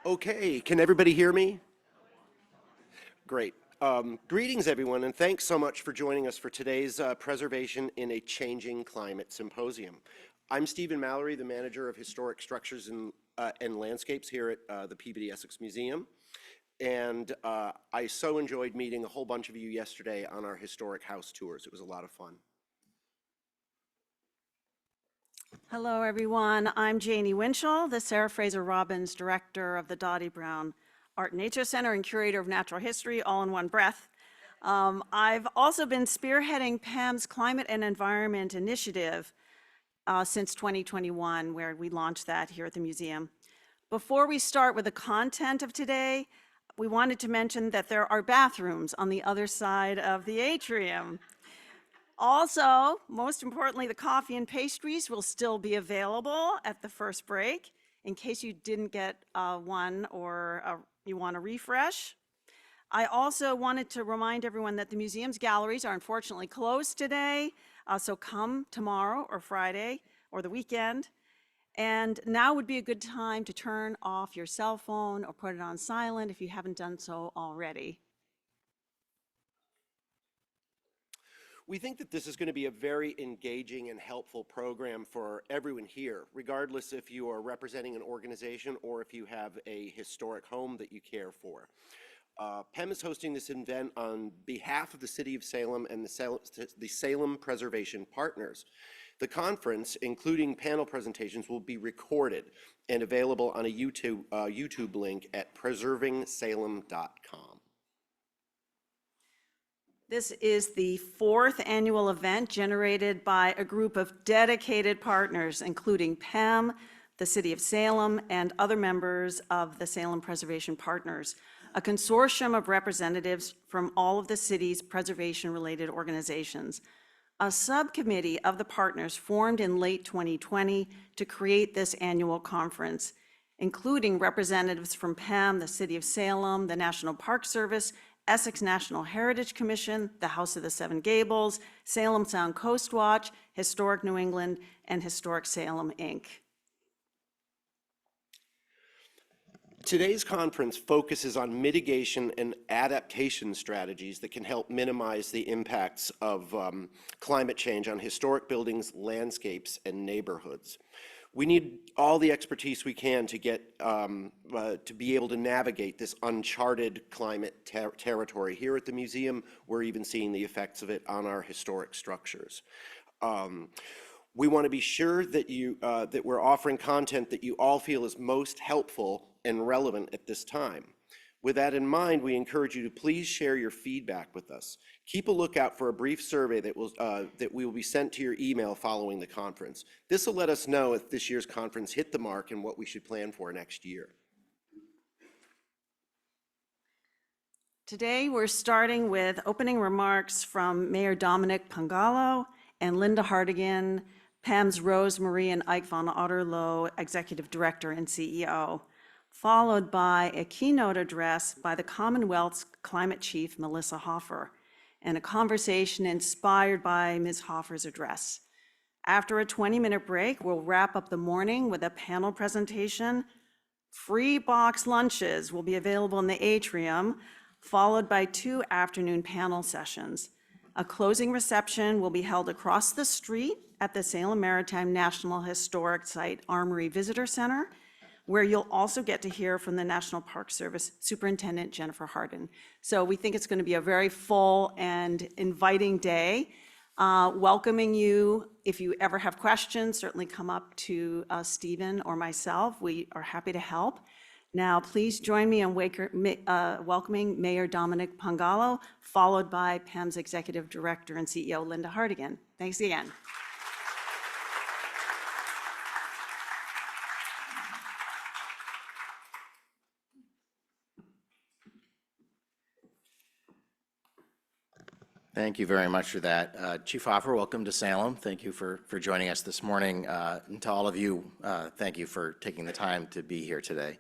Okay, can everybody hear me? Great. Greetings, everyone, and thanks so much for joining us for today's Preservation in a Changing Climate Symposium. I'm Stephen Mallory, the manager of Historic Structures and Landscapes here at the Peabody Essex Museum. And I so enjoyed meeting a whole bunch of you yesterday on our historic house tours. It was a lot of fun. Hello, everyone. I'm Janie Winchell, the Sarah Fraser Robbins Director of the Dottie Brown Art and Nature Center and Curator of Natural History, all in one breath. I've also been spearheading PAM's Climate and Environment Initiative since 2021, where we launched that here at the museum. Before we start with the content of today, we wanted to mention that there are bathrooms on the other side of the atrium. Also, most importantly, the coffee and pastries will still be available at the first break in case you didn't get one or you want to refresh. I also wanted to remind everyone that the museum's galleries are unfortunately closed today, so come tomorrow or Friday or the weekend. And now would be a good time to turn off your cell phone or put it on silent if you haven't done so already. We think that this is going to be a very engaging and helpful program for everyone here, regardless if you are representing an organization or if you have a historic home that you care for. PEM is hosting this event on behalf of the City of Salem and the Salem Preservation Partners. The conference, including panel presentations, will be recorded and available on a YouTube link at preservingsalem.com. This is the 4th annual event generated by a group of dedicated partners, including PEM, the City of Salem, and other members of the Salem Preservation Partners, a consortium of representatives from all of the city's preservation-related organizations. A subcommittee of the partners formed in late 2020 to create this annual conference, including representatives from PEM, the City of Salem, the National Park Service, Essex National Heritage Commission, the House of the Seven Gables, Salem Sound Coast Watch, Historic New England, and Historic Salem, Inc. Today's conference focuses on mitigation and adaptation strategies that can help minimize the impacts of climate change on historic buildings, landscapes, and neighborhoods. We need all the expertise we can to get to be able to navigate this uncharted climate territory. Here at the museum, we're even seeing the effects of it on our historic structures. We want to be sure that that we're offering content that you all feel is most helpful and relevant at this time. With that in mind, we encourage you to please share your feedback with us. Keep a lookout for a brief survey that will be sent to your email following the conference. This will let us know if this year's conference hit the mark and what we should plan for next year. Today, we're starting with opening remarks from Mayor Dominic Pangallo and Linda Hartigan, PEM's Rose Marie and Ike von Otterlo, Executive Director and CEO, followed by a keynote address by the Commonwealth's Climate Chief, Melissa Hoffer, and a conversation inspired by Ms. Hoffer's address. After a 20-minute break, we'll wrap up the morning with a panel presentation. Free box lunches will be available in the atrium, followed by 2 afternoon panel sessions. A closing reception will be held across the street at the Salem Maritime National Historic Site Armory Visitor Center, where you'll also get to hear from the National Park Service Superintendent Jennifer Hardin. So we think it's going to be a very full and inviting day. Welcoming you. If you ever have questions, certainly come up to Stephen or myself. We are happy to help. Now, please join me in welcoming Mayor Dominic Pangallo, followed by PEM's Executive Director and CEO, Linda Hartigan. Thanks again. Thank you very much for that. Chief Hoffer, welcome to Salem. Thank you for joining us this morning. And to all of you, thank you for taking the time to be here today.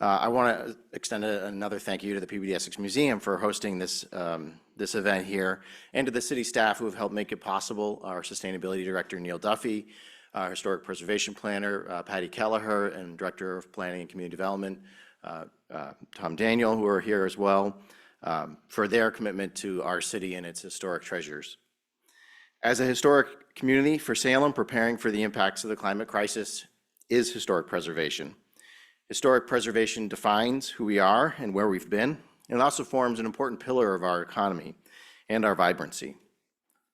I want to extend another thank you to the Peabody Essex Museum for hosting this event here, and to the city staff who have helped make it possible. Our Sustainability Director, Neil Duffy, our Historic Preservation Planner, Patty Kelleher, and Director of Planning and Community Development, Tom Daniel, who are here as well, for their commitment to our city and its historic treasures. As a historic community for Salem, preparing for the impacts of the climate crisis is historic preservation. Historic preservation defines who we are and where we've been, and it also forms an important pillar of our economy and our vibrancy.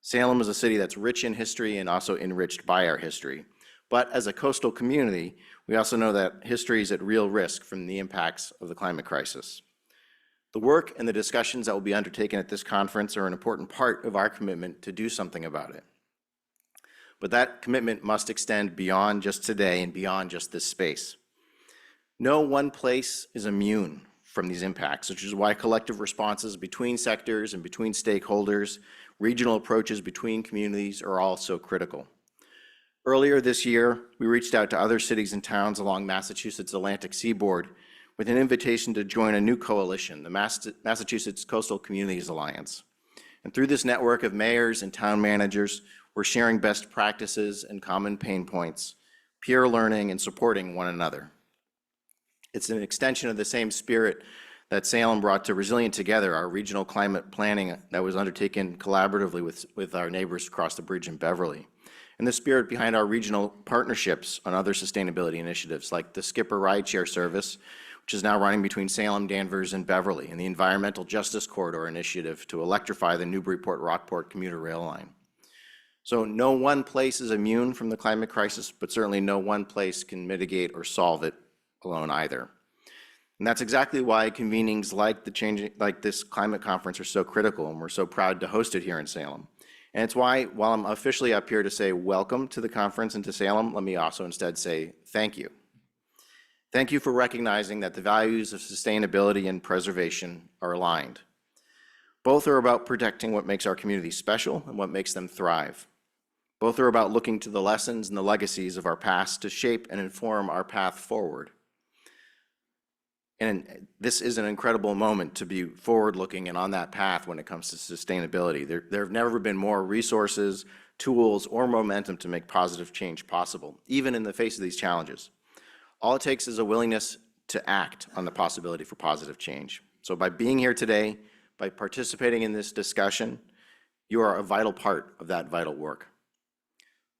Salem is a city that's rich in history and also enriched by our history. But as a coastal community, we also know that history is at real risk from the impacts of the climate crisis. The work and the discussions that will be undertaken at this conference are an important part of our commitment to do something about it. But that commitment must extend beyond just today and beyond just this space. No one place is immune from these impacts, which is why collective responses between sectors and between stakeholders, regional approaches between communities are all so critical. Earlier this year, we reached out to other cities and towns along Massachusetts' Atlantic seaboard with an invitation to join a new coalition, the Massachusetts Coastal Communities Alliance. And through this network of mayors and town managers, we're sharing best practices and common pain points, peer learning, and supporting one another. It's an extension of the same spirit that Salem brought to Resilient Together, our regional climate planning that was undertaken collaboratively with our neighbors across the bridge in Beverly. And the spirit behind our regional partnerships on other sustainability initiatives like the Skipper Rideshare Service, which is now running between Salem, Danvers, and Beverly, and the Environmental Justice Corridor Initiative to electrify the Newburyport-Rockport commuter rail line. So no one place is immune from the climate crisis, but certainly no one place can mitigate or solve it alone either. And that's exactly why convenings like this climate conference are so critical, and we're so proud to host it here in Salem. And it's why, while I'm officially up here to say welcome to the conference and to Salem, let me also instead say thank you. Thank you for recognizing that the values of sustainability and preservation are aligned. Both are about protecting what makes our communities special and what makes them thrive. Both are about looking to the lessons and the legacies of our past to shape and inform our path forward. And this is an incredible moment to be forward-looking and on that path when it comes to sustainability. There have never been more resources, tools, or momentum to make positive change possible, even in the face of these challenges. All it takes is a willingness to act on the possibility for positive change. So by being here today, by participating in this discussion, you are a vital part of that vital work.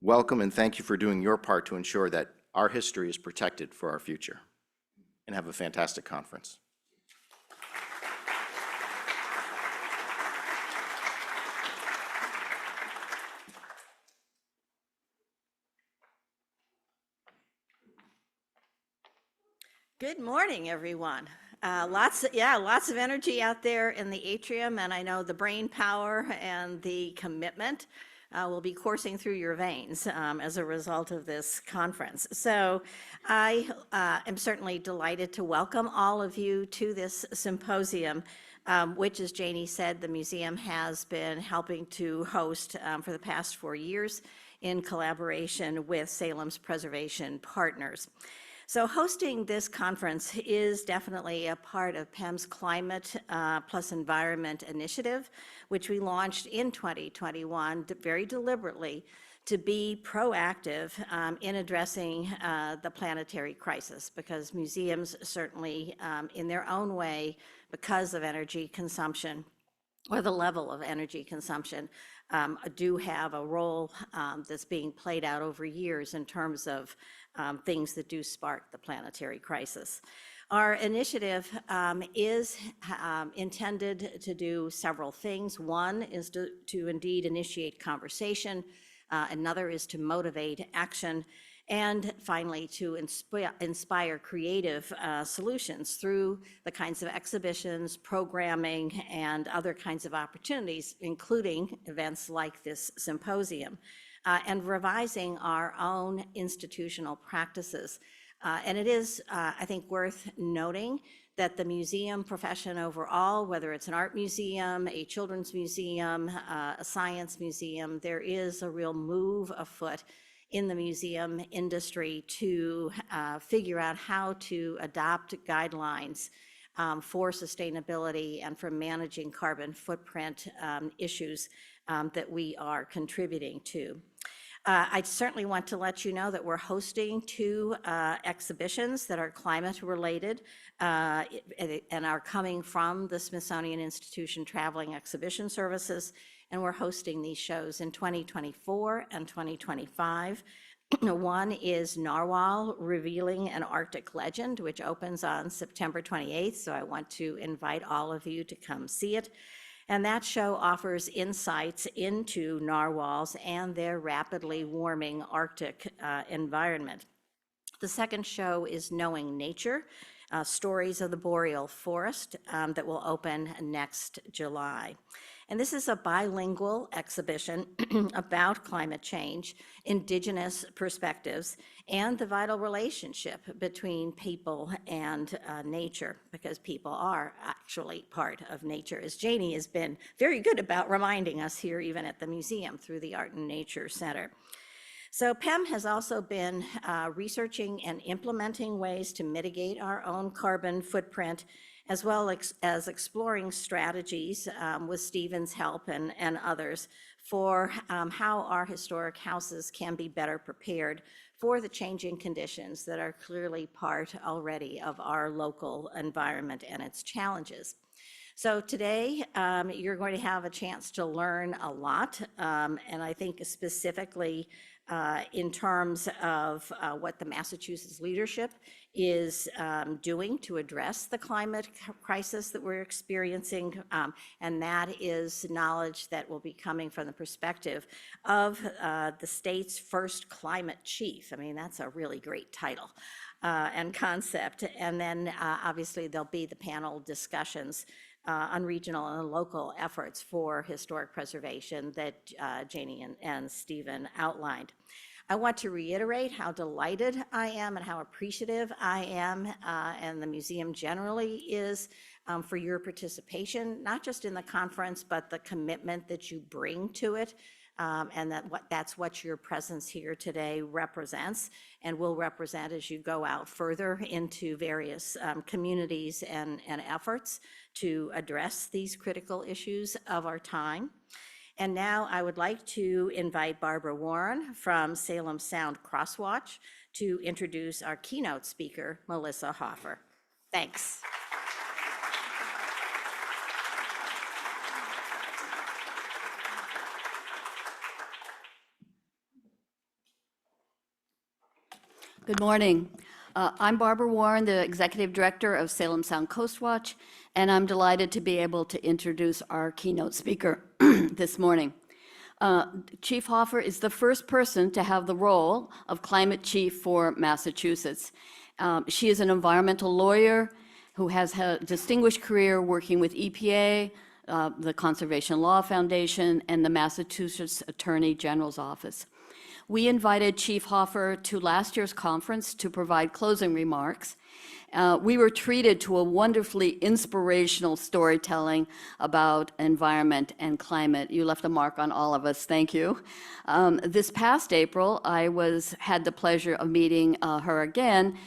Welcome and thank you for doing your part to ensure that our history is protected for our future. And have a fantastic conference. Good morning, everyone. Lots of energy out there in the atrium, and I know the brain power and the commitment will be coursing through your veins as a result of this conference. So I am certainly delighted to welcome all of you to this symposium, which, as Janie said, the museum has been helping to host for the past 4 years in collaboration with Salem's preservation partners. So hosting this conference is definitely a part of PEM's Climate plus Environment initiative, which we launched in 2021 very deliberately to be proactive in addressing the planetary crisis, because museums certainly in their own way, because of energy consumption or the level of energy consumption, do have a role that's being played out over years in terms of things that do spark the planetary crisis. Our initiative is intended to do several things. One is to indeed initiate conversation. Another is to motivate action. And finally, to inspire creative solutions through the kinds of exhibitions, programming, and other kinds of opportunities, including events like this symposium, and revising our own institutional practices. And it is, I think, worth noting that the museum profession overall, whether it's an art museum, a children's museum, a science museum, there is a real move afoot in the museum industry to figure out how to adopt guidelines for sustainability and for managing carbon footprint issues that we are contributing to. I certainly want to let you know that we're hosting two exhibitions that are climate-related and are coming from the Smithsonian Institution Traveling Exhibition Services, and we're hosting these shows in 2024 and 2025. One is Narwhal, Revealing an Arctic Legend, which opens on September 28th, so I want to invite all of you to come see it. And that show offers insights into narwhals and their rapidly warming Arctic environment. The second show is Knowing Nature, Stories of the Boreal Forest, that will open next July. And this is a bilingual exhibition about climate change, indigenous perspectives, and the vital relationship between people and nature, because people are actually part of nature, as Janie has been very good about reminding us here, even at the museum, through the Art and Nature Center. So PEM has also been researching and implementing ways to mitigate our own carbon footprint, as well as exploring strategies with Stephen's help and others for how our historic houses can be better prepared for the changing conditions that are clearly part already of our local environment and its challenges. So today, you're going to have a chance to learn a lot, and I think specifically in terms of what the Massachusetts leadership is doing to address the climate crisis that we're experiencing, and that is knowledge that will be coming from the perspective of the state's first climate chief. I mean, that's a really great title and concept. And then obviously there'll be the panel discussions on regional and local efforts for historic preservation that Janie and Stephen outlined. I want to reiterate how delighted I am and how appreciative I am, and the museum generally is, for your participation, not just in the conference, but the commitment that you bring to it, and that's what your presence here today represents and will represent as you go out further into various communities and efforts to address these critical issues of our time. And now I would like to invite Barbara Warren from Salem Sound Crosswatch to introduce our keynote speaker, Melissa Hoffer. Thanks. Good morning. I'm Barbara Warren, the Executive Director of Salem Sound Coastwatch, and I'm delighted to be able to introduce our keynote speaker this morning. Chief Hoffer is the first person to have the role of Climate Chief for Massachusetts. She is an environmental lawyer who has had a distinguished career working with EPA, the Conservation Law Foundation, and the Massachusetts Attorney General's Office. We invited Chief Hoffer to last year's conference to provide closing remarks. We were treated to a wonderfully inspirational storytelling about environment and climate. You left a mark on all of us, thank you. This past April, I had the pleasure of meeting her again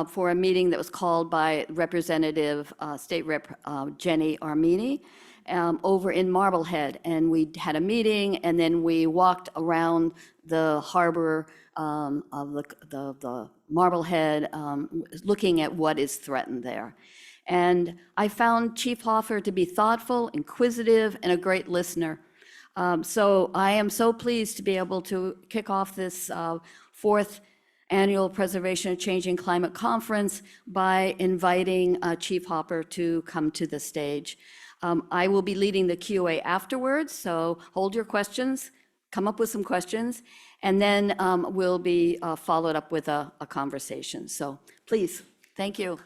for a meeting that was called by Representative State Rep Jenny Armini over in Marblehead. And we had a meeting, and then we walked around the harbor of the Marblehead, looking at what is threatened there. And I found Chief Hoffer to be thoughtful, inquisitive, and a great listener. So I am so pleased to be able to kick off this fourth annual Preservation of Changing Climate Conference by inviting Chief Hoffer to come to the stage. I will be leading the QA afterwards, so hold your questions, come up with some questions, and then we'll be followed up with a conversation. So please, thank you.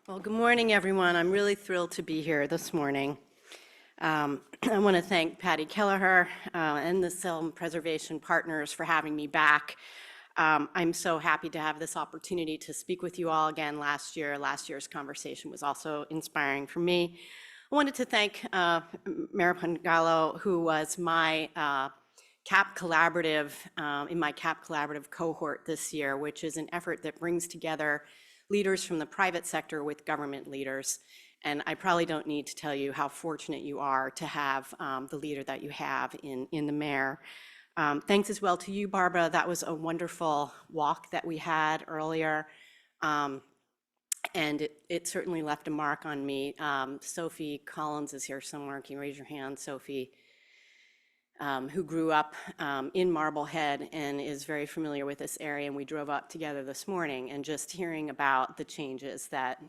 Well, good morning, everyone. I'm really thrilled to be here this morning. I want to thank Patty Kelleher and the Salem Preservation Partners for having me back. I'm so happy to have this opportunity to speak with you all again last year. Last year's conversation was also inspiring for me. I wanted to thank Mayor Pangallo, who was my CAP Collaborative, in my CAP Collaborative cohort this year, which is an effort that brings together leaders from the private sector with government leaders. And I probably don't need to tell you how fortunate you are to have the leader that you have in the mayor. Thanks as well to you, Barbara. That was a wonderful walk that we had earlier. And it certainly left a mark on me. Sophie Collins is here somewhere. Can you raise your hand, Sophie? Who grew up in Marblehead and is very familiar with this area. And we drove up together this morning, and just hearing about the changes that,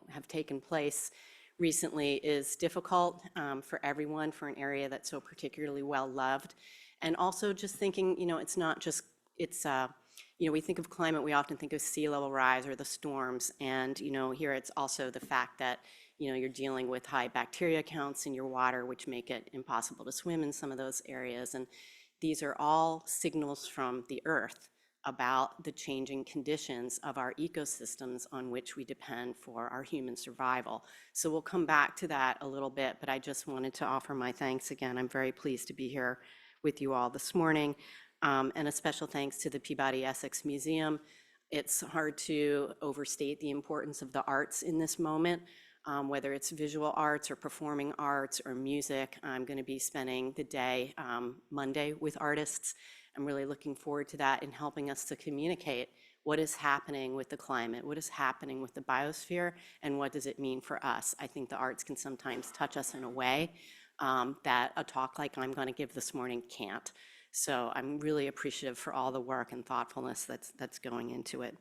have taken place recently is difficult for everyone, for an area that's so particularly well-loved. And also just thinking, it's not just, we think of climate, we often think of sea level rise or the storms. And, here it's also the fact that, you're dealing with high bacteria counts in your water, which make it impossible to swim in some of those areas. And these are all signals from the earth about the changing conditions of our ecosystems on which we depend for our human survival. So we'll come back to that a little bit, but I just wanted to offer my thanks again. I'm very pleased to be here with you all this morning. And a special thanks to the Peabody Essex Museum. It's hard to overstate the importance of the arts in this moment. Whether it's visual arts or performing arts or music. I'm going to be spending the day Monday with artists. I'm really looking forward to that and helping us to communicate what is happening with the climate, what is happening with the biosphere, and what does it mean for us. I think the arts can sometimes touch us in a way that a talk like I'm going to give this morning can't. So I'm really appreciative for all the work and thoughtfulness that's going into it.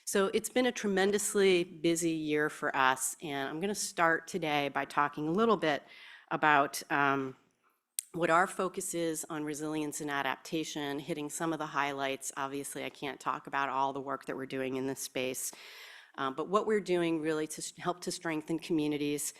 So it's been a tremendously busy year for us, and I'm going to start today by talking a little bit about what our focus is on resilience and adaptation, hitting some of the highlights. Obviously, I can't talk about all the work that we're doing in this space, but what we're doing really to help to strengthen communities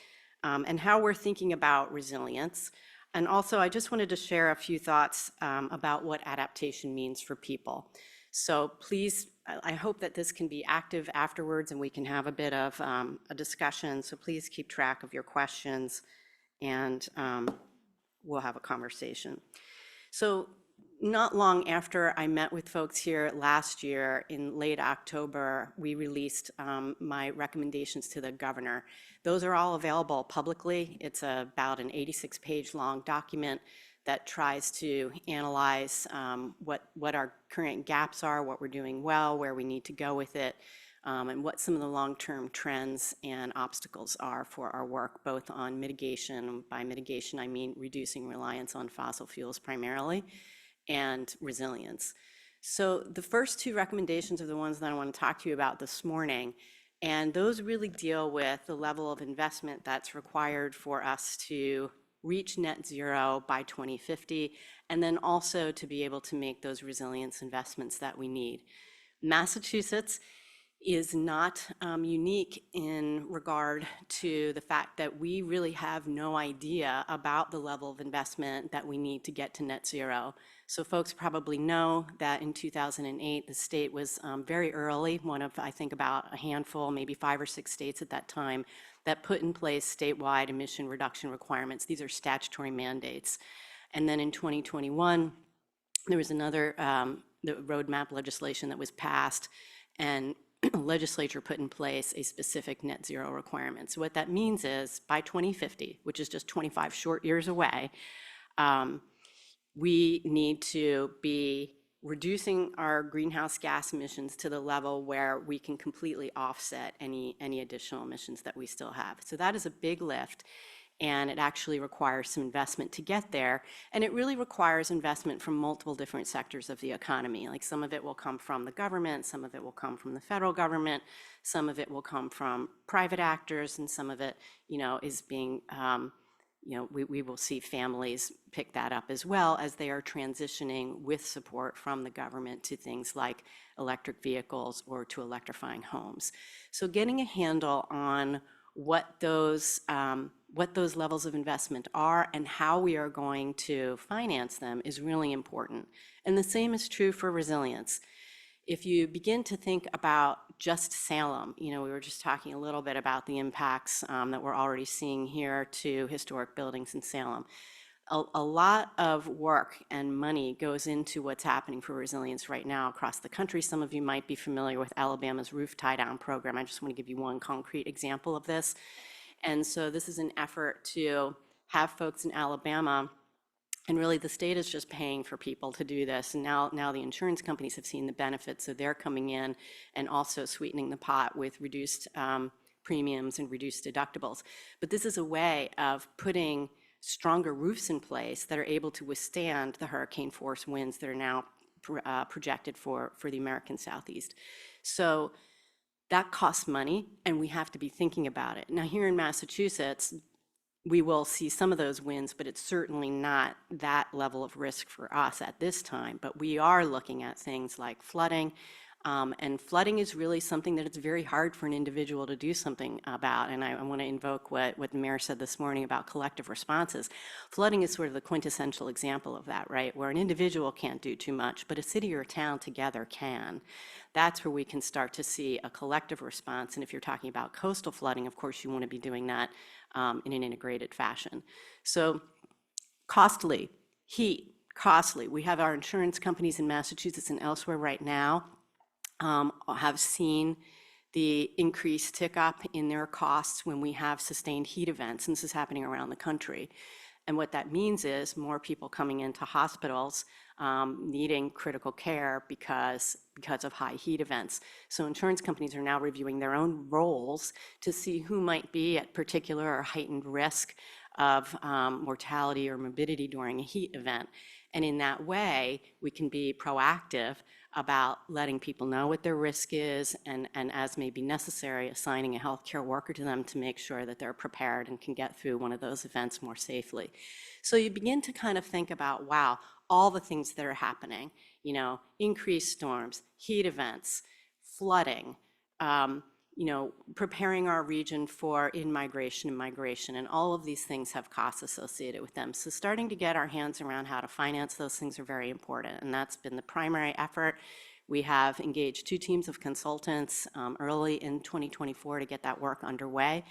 and how we're thinking about resilience. And also, I just wanted to share a few thoughts about what adaptation means for people. So please, I hope that this can be active afterwards and we can have a bit of a discussion. So please keep track of your questions and we'll have a conversation. So not long after I met with folks here last year in late October, we released my recommendations to the governor. Those are all available publicly. It's about an 86-page long document that tries to analyze what our current gaps are, what we're doing well, where we need to go with it, and what some of the long-term trends and obstacles are for our work, both on mitigation. By mitigation, I mean reducing reliance on fossil fuels primarily, and resilience. So the first two recommendations are the ones that I want to talk to you about this morning, and those really deal with the level of investment that's required for us to reach net zero by 2050, and then also to be able to make those resilience investments that we need. Massachusetts is not unique in regard to the fact that we really have no idea about the level of investment that we need to get to net zero. So folks probably know that in 2008, the state was very early, one of, I think, about a handful, maybe 5 or 6 states at that time, that put in place statewide emission reduction requirements. These are statutory mandates. And then in 2021, there was another the roadmap legislation that was passed, and legislature put in place a specific net zero requirement. So what that means is by 2050, which is just 25 short years away, we need to be reducing our greenhouse gas emissions to the level where we can completely offset any additional emissions that we still have. So that is a big lift, and it actually requires some investment to get there. And it really requires investment from multiple different sectors of the economy. Like some of it will come from the government, some of it will come from the federal government, some of it will come from private actors, and some of it, is being, we will see families pick that up as well as they are transitioning with support from the government to things like electric vehicles or to electrifying homes. So getting a handle on what those levels of investment are and how we are going to finance them is really important. And the same is true for resilience. If you begin to think about just Salem, we were just talking a little bit about the impacts that we're already seeing here to historic buildings in Salem. a lot of work and money goes into what's happening for resilience right now across the country. Some of you might be familiar with Alabama's roof tie-down program. I just want to give you one concrete example of this. And so this is an effort to have folks in Alabama, and really the state is just paying for people to do this. And now the insurance companies have seen the benefits, so they're coming in and also sweetening the pot with reduced premiums and reduced deductibles. But this is a way of putting stronger roofs in place that are able to withstand the hurricane force winds that are now projected for the American Southeast. So that costs money, and we have to be thinking about it. Now, here in Massachusetts, we will see some of those winds, but it's certainly not that level of risk for us at this time. But we are looking at things like flooding, and flooding is really something that it's very hard for an individual to do something about. And I want to invoke what the mayor said this morning about collective responses. Flooding is sort of the quintessential example of that, right? Where an individual can't do too much, but a city or a town together can. That's where we can start to see a collective response. And if you're talking about coastal flooding, of course, you want to be doing that in an integrated fashion. So costly, heat, costly. We have our insurance companies in Massachusetts and elsewhere right now have seen the increased tick up in their costs when we have sustained heat events, and this is happening around the country. And what that means is more people coming into hospitals needing critical care because of high heat events. So insurance companies are now reviewing their own roles to see who might be at particular or heightened risk of mortality or morbidity during a heat event. And in that way, we can be proactive about letting people know what their risk is, and as may be necessary, assigning a healthcare worker to them to make sure that they're prepared and can get through one of those events more safely. So you begin to kind of think about, wow, all the things that are happening, you know, increased storms, heat events, flooding, you know, preparing our region for in-migration and migration, and all of these things have costs associated with them. So starting to get our hands around how to finance those things are very important, and that's been the primary effort. We have engaged 2 teams of consultants early in 2024 to get that work underway,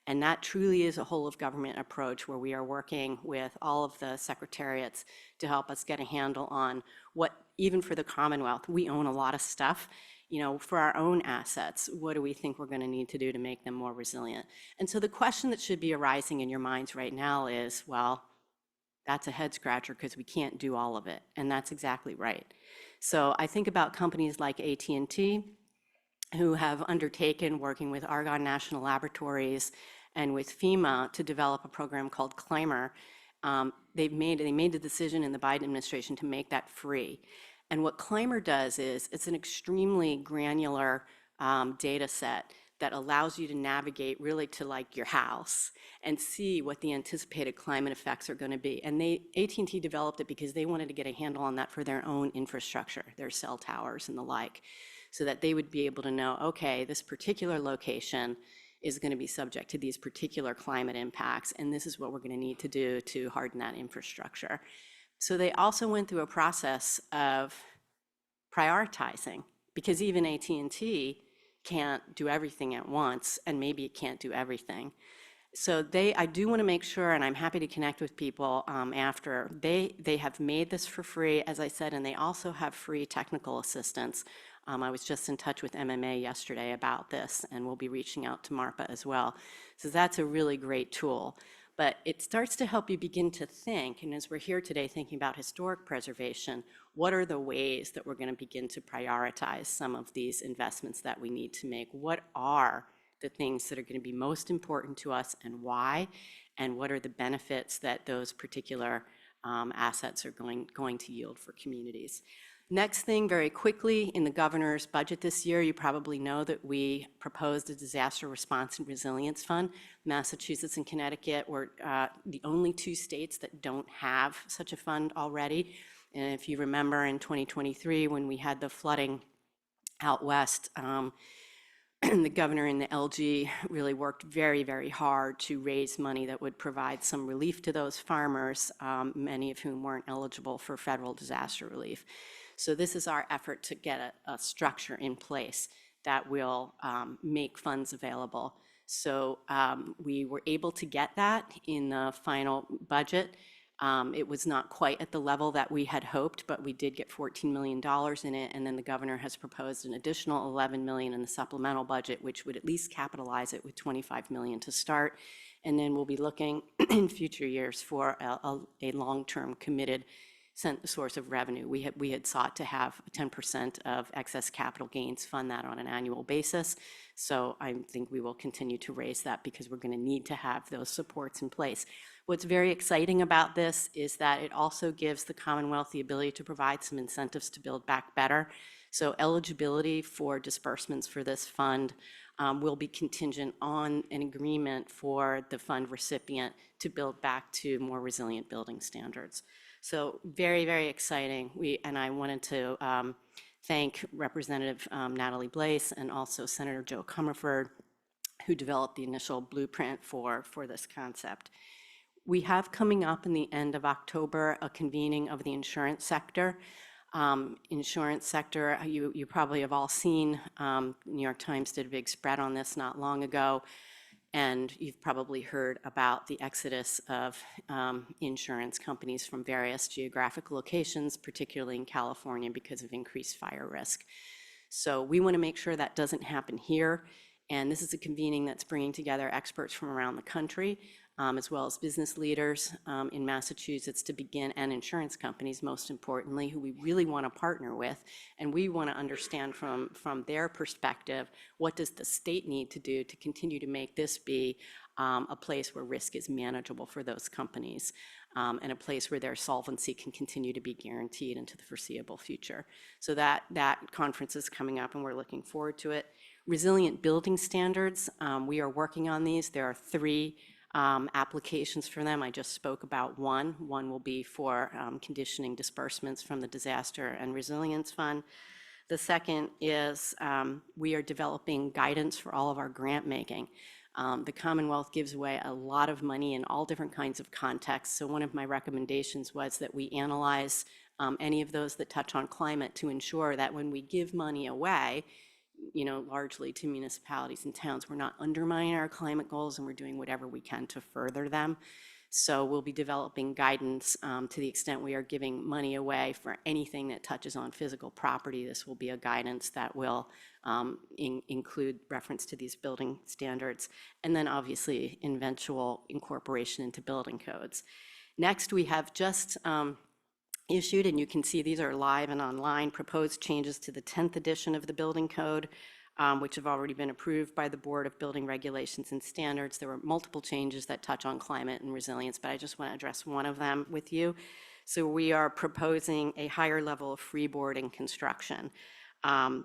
and that truly is a whole-of-government approach where we are working with all of the secretariats to help us get a handle on what, even for the Commonwealth, we own a lot of stuff. You know, for our own assets, what do we think we're going to need to do to make them more resilient? And so the question that should be arising in your minds right now is, well, that's a head scratcher because we can't do all of it. And that's exactly right. So I think about companies like AT&T, who have undertaken, working with Argonne National Laboratories and with FEMA, to develop a program called Climber. They made the decision in the Biden administration to make that free. And what Climber does is it's an extremely granular data set that allows you to navigate really to like your house and see what the anticipated climate effects are going to be. And AT&T developed it because they wanted to get a handle on that for their own infrastructure, their cell towers and the like, so that they would be able to know, okay, this particular location is going to be subject to these particular climate impacts, and this is what we're going to need to do to harden that infrastructure. So they also went through a process of prioritizing, because even AT&T can't do everything at once, and maybe it can't do everything. So I do want to make sure, and I'm happy to connect with people after, they have made this for free, as I said, and they also have free technical assistance. I was just in touch with MMA yesterday about this, and we'll be reaching out to MARPA as well. So that's a really great tool. But it starts to help you begin to think, and as we're here today thinking about historic preservation, what are the ways that we're going to begin to prioritize some of these investments that we need to make? What are the things that are going to be most important to us and why? And what are the benefits that those particular assets are going to yield for communities? Next thing, very quickly, in the governor's budget this year, you probably know that we proposed a disaster response and resilience fund. Massachusetts and Connecticut were the only 2 states that don't have such a fund already. And if you remember in 2023, when we had the flooding out west, the governor and the LG really worked very, very hard to raise money that would provide some relief to those farmers, many of whom weren't eligible for federal disaster relief. So this is our effort to get a structure in place that will make funds available. So we were able to get that in the final budget. It was not quite at the level that we had hoped, but we did get $14 million in it, and then the governor has proposed an additional $11 million in the supplemental budget, which would at least capitalize it with $25 million to start. And then we'll be looking in future years for a long-term committed source of revenue. We had sought to have 10% of excess capital gains fund that on an annual basis. So I think we will continue to raise that because we're going to need to have those supports in place. What's very exciting about this is that it also gives the Commonwealth the ability to provide some incentives to build back better. So eligibility for disbursements for this fund will be contingent on an agreement for the fund recipient to build back to more resilient building standards. So very, very exciting. And I wanted to thank Representative Natalie Blaise and also Senator Joe Comerford, who developed the initial blueprint for this concept. We have coming up in the end of October a convening of the insurance sector. Insurance sector, you probably have all seen, New York Times did a big spread on this not long ago, and you've probably heard about the exodus of insurance companies from various geographic locations, particularly in California, because of increased fire risk. So we want to make sure that doesn't happen here, and this is a convening that's bringing together experts from around the country, as well as business leaders in Massachusetts to begin, and insurance companies, most importantly, who we really want to partner with. And we want to understand from their perspective, what does the state need to do to continue to make this be a place where risk is manageable for those companies, and a place where their solvency can continue to be guaranteed into the foreseeable future. So that conference is coming up, and we're looking forward to it. Resilient building standards, we are working on these. There are 3 applications for them. I just spoke about one. One will be for conditioning disbursements from the Disaster and Resilience Fund. The second is we are developing guidance for all of our grant making. The Commonwealth gives away a lot of money in all different kinds of contexts. So one of my recommendations was that we analyze any of those that touch on climate to ensure that when we give money away, largely to municipalities and towns, we're not undermining our climate goals, and we're doing whatever we can to further them. So we'll be developing guidance to the extent we are giving money away for anything that touches on physical property. This will be a guidance that will include reference to these building standards, and then obviously eventual incorporation into building codes. Next, we have just issued, and you can see these are live and online, proposed changes to the 10th edition of the building code, which have already been approved by the Board of Building Regulations and Standards. There were multiple changes that touch on climate and resilience, but I just want to address one of them with you. So we are proposing a higher level of freeboard in construction.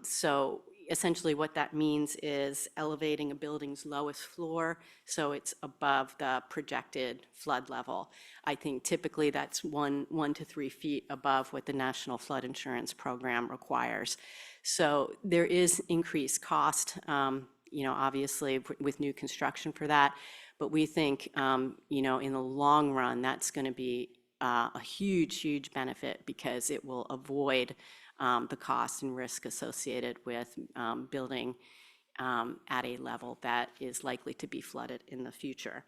So essentially what that means is elevating a building's lowest floor so it's above the projected flood level. I think typically that's 1 to 3 feet above what the National Flood Insurance Program requires. So there is increased cost, obviously with new construction for that, but we think, in the long run, that's going to be a huge, huge benefit because it will avoid the cost and risk associated with building at a level that is likely to be flooded in the future.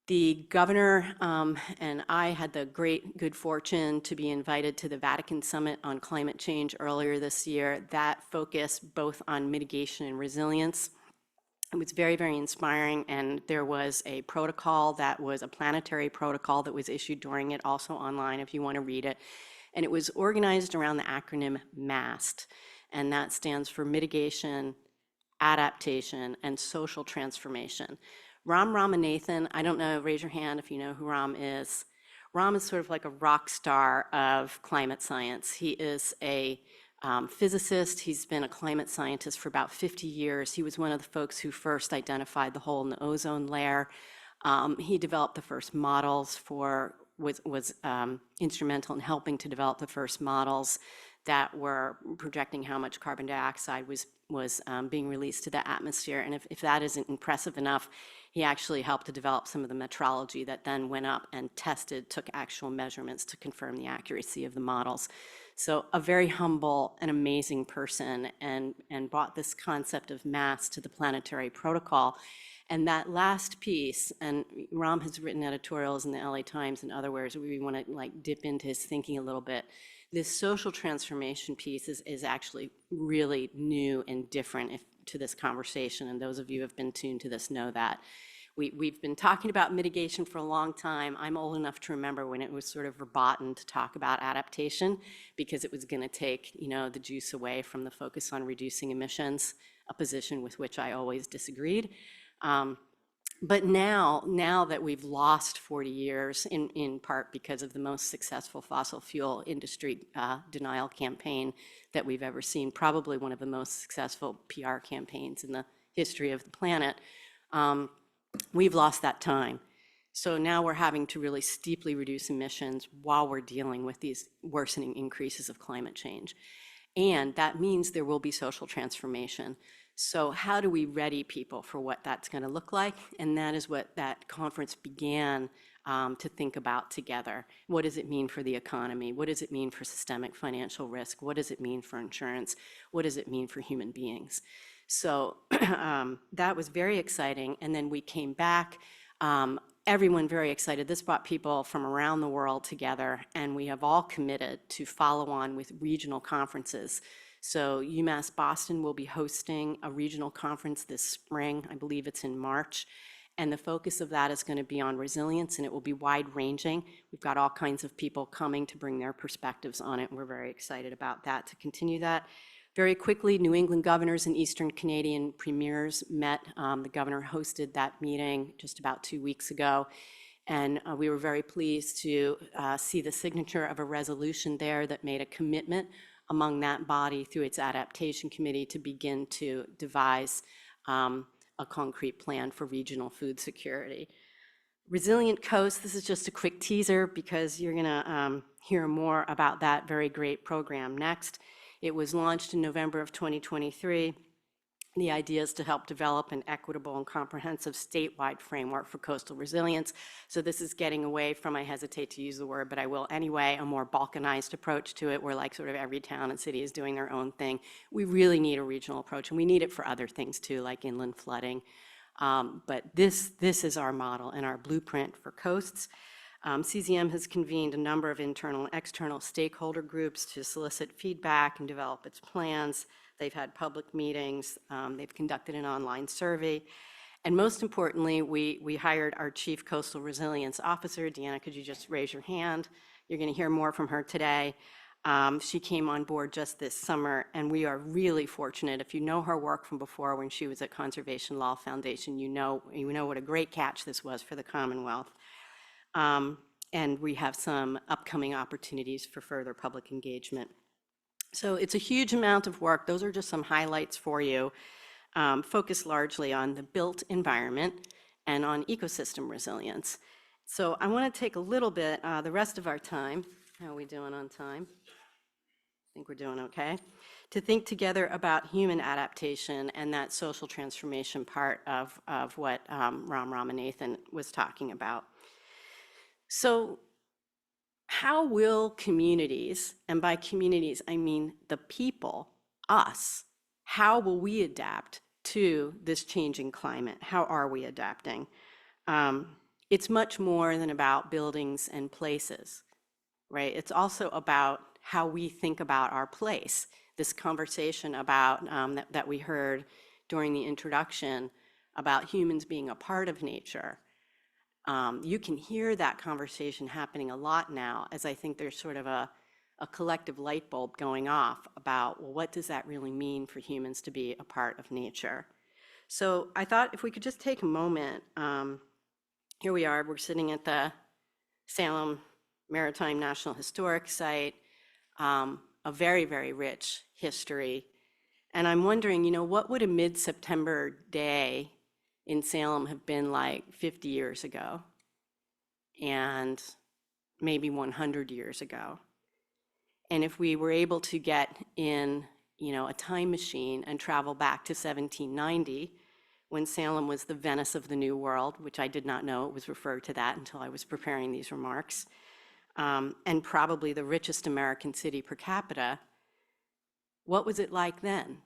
The governor and I had the good fortune to be invited to the Vatican Summit on Climate Change earlier this year. That focused both on mitigation and resilience. It was very, very inspiring, and there was a protocol that was a planetary protocol that was issued during it, also online if you want to read it. And it was organized around the acronym MAST, and that stands for Mitigation, Adaptation, and Social Transformation. Ram Ramanathan, I don't know, raise your hand if you know who Ram is. Ram is sort of like a rock star of climate science. He is a physicist. He's been a climate scientist for about 50 years. He was one of the folks who first identified the hole in the ozone layer. He developed the first models was instrumental in helping to develop the first models that were projecting how much carbon dioxide was being released to the atmosphere. And if that isn't impressive enough, he actually helped to develop some of the metrology that then went up and took actual measurements to confirm the accuracy of the models. So a very humble and amazing person, and brought this concept of mass to the planetary protocol. And that last piece, and Ram has written editorials in the LA Times and other where we want to like dip into his thinking a little bit. This social transformation piece is actually really new and different to this conversation. And those of you who have been tuned to this know that. We've been talking about mitigation for a long time. I'm old enough to remember when it was sort of verboten to talk about adaptation because it was going to take, the juice away from the focus on reducing emissions, a position with which I always disagreed. But now that we've lost 40 years, in part because of the most successful fossil fuel industry denial campaign that we've ever seen, probably one of the most successful PR campaigns in the history of the planet, we've lost that time. So now we're having to really steeply reduce emissions while we're dealing with these worsening increases of climate change. And that means there will be social transformation. So how do we ready people for what that's going to look like? And that is what that conference began to think about together. What does it mean for the economy? What does it mean for systemic financial risk? What does it mean for insurance? What does it mean for human beings? So that was very exciting. And then we came back, everyone very excited. This brought people from around the world together, and we have all committed to follow on with regional conferences. So UMass Boston will be hosting a regional conference this spring. I believe it's in March. And the focus of that is going to be on resilience, and it will be wide-ranging. We've got all kinds of people coming to bring their perspectives on it, and we're very excited about that, to continue that. Very quickly, New England governors and Eastern Canadian premiers met. The governor hosted that meeting just about 2 weeks ago. And we were very pleased to see the signature of a resolution there that made a commitment among that body through its adaptation committee to begin to devise a concrete plan for regional food security. Resilient Coast, this is just a quick teaser because you're gonna hear more about that very great program next. It was launched in November of 2023. The idea is to help develop an equitable and comprehensive statewide framework for coastal resilience. So this is getting away from, I hesitate to use the word, but I will anyway, a more balkanized approach to it, where like sort of every town and city is doing their own thing. We really need a regional approach, and we need it for other things too, like inland flooding. But this is our model and our blueprint for coasts. CZM has convened a number of internal and external stakeholder groups to solicit feedback and develop its plans. They've had public meetings. They've conducted an online survey. And most importantly, we hired our Chief Coastal Resilience Officer. Deanna, could you just raise your hand? You're going to hear more from her today. She came on board just this summer, and we are really fortunate. If you know her work from before when she was at Conservation Law Foundation, you know what a great catch this was for the Commonwealth. And we have some upcoming opportunities for further public engagement. So it's a huge amount of work. Those are just some highlights for you, focused largely on the built environment and on ecosystem resilience. So I want to take a little bit, the rest of our time, how are we doing on time? I think we're doing okay, to think together about human adaptation and that social transformation part of what Ram Ramanathan was talking about. So how will communities, and by communities I mean the people, us, how will we adapt to this changing climate? How are we adapting? It's much more than about buildings and places, right? It's also about how we think about our place. This conversation about that we heard during the introduction about humans being a part of nature. You can hear that conversation happening a lot now, as I think there's sort of a collective light bulb going off about, well, what does that really mean for humans to be a part of nature? So I thought if we could just take a moment, here we are, we're sitting at the Salem Maritime National Historic Site, a very, very rich history. And I'm wondering, what would a mid-September day in Salem have been like 50 years ago and maybe 100 years ago? And if we were able to get in, a time machine and travel back to 1790, when Salem was the Venice of the New World, which I did not know it was referred to that until I was preparing these remarks, and probably the richest American city per capita, what was it like then?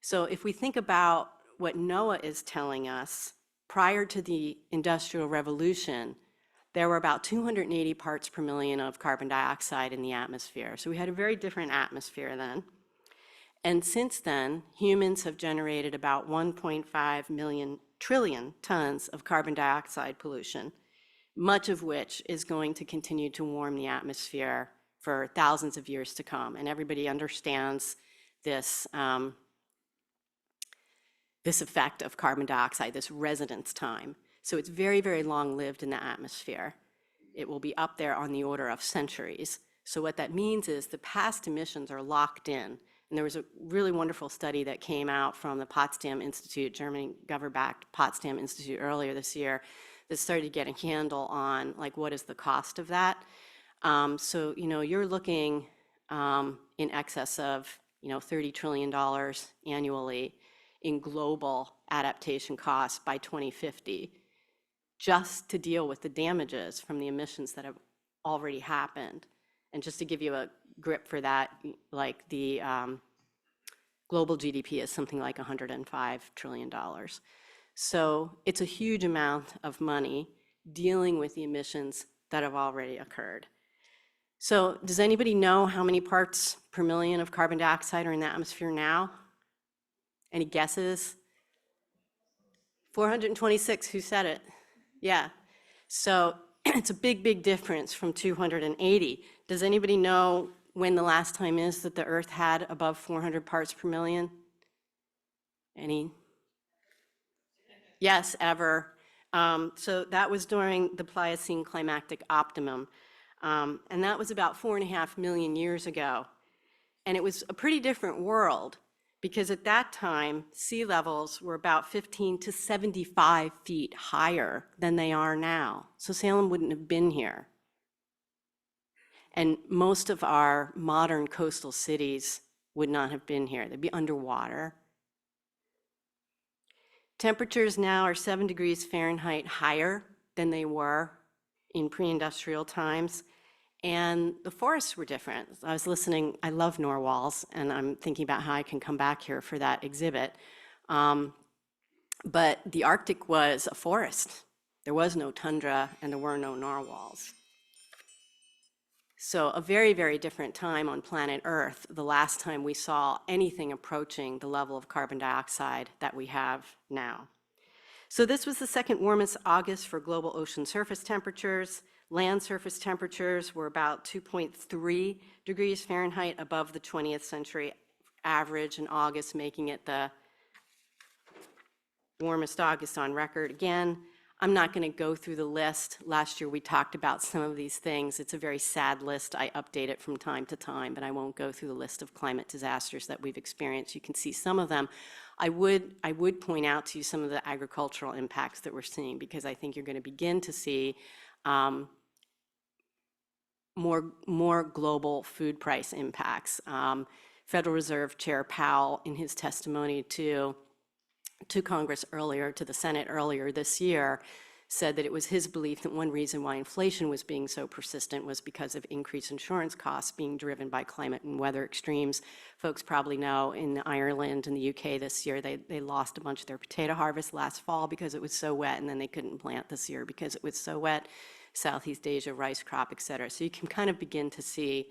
So if we think about what NOAA is telling us, prior to the Industrial Revolution, there were about 280 parts per million of carbon dioxide in the atmosphere. So we had a very different atmosphere then. And since then, humans have generated about 1.5 trillion tons of carbon dioxide pollution, much of which is going to continue to warm the atmosphere for thousands of years to come. And everybody understands this, this effect of carbon dioxide, this residence time. So it's very, very long-lived in the atmosphere. It will be up there on the order of centuries. So what that means is the past emissions are locked in. And there was a really wonderful study that came out from the Potsdam Institute, German government-backed Potsdam Institute earlier this year, that started to get a handle on like what is the cost of that. So you're looking in excess of $30 trillion annually in global adaptation costs by 2050, just to deal with the damages from the emissions that have already happened. And just to give you a grip for that, like the global GDP is something like $105 trillion. So it's a huge amount of money dealing with the emissions that have already occurred. So does anybody know how many parts per million of carbon dioxide are in the atmosphere now? Any guesses? 426, who said it? Yeah. So it's a big, big difference from 280. Does anybody know when the last time is that the Earth had above 400 parts per million? Any? Yes, ever. So that was during the Pliocene climactic optimum. And that was about 4.5 million years ago. And it was a pretty different world, because at that time, sea levels were about 15 to 75 feet higher than they are now. So Salem wouldn't have been here. And most of our modern coastal cities would not have been here. They'd be underwater. Temperatures now are 7 degrees Fahrenheit higher than they were in pre-industrial times. And the forests were different. I was listening, I love narwhals, and I'm thinking about how I can come back here for that exhibit. But the Arctic was a forest. There was no tundra, and there were no narwhals. So a very, very different time on planet Earth, the last time we saw anything approaching the level of carbon dioxide that we have now. So this was the second warmest August for global ocean surface temperatures. Land surface temperatures were about 2.3 degrees Fahrenheit above the 20th century average in August, making it the warmest August on record again. I'm not going to go through the list. Last year we talked about some of these things. It's a very sad list. I update it from time to time, but I won't go through the list of climate disasters that we've experienced. You can see some of them. I would point out to you some of the agricultural impacts that we're seeing, because I think you're going to begin to see more global food price impacts. Federal Reserve Chair Powell, in his testimony to Congress earlier, to the Senate earlier this year, said that it was his belief that one reason why inflation was being so persistent was because of increased insurance costs being driven by climate and weather extremes. Folks probably know in Ireland and the UK this year, they lost a bunch of their potato harvest last fall because it was so wet, and then they couldn't plant this year because it was so wet. Southeast Asia, rice crop, et cetera. So you can kind of begin to see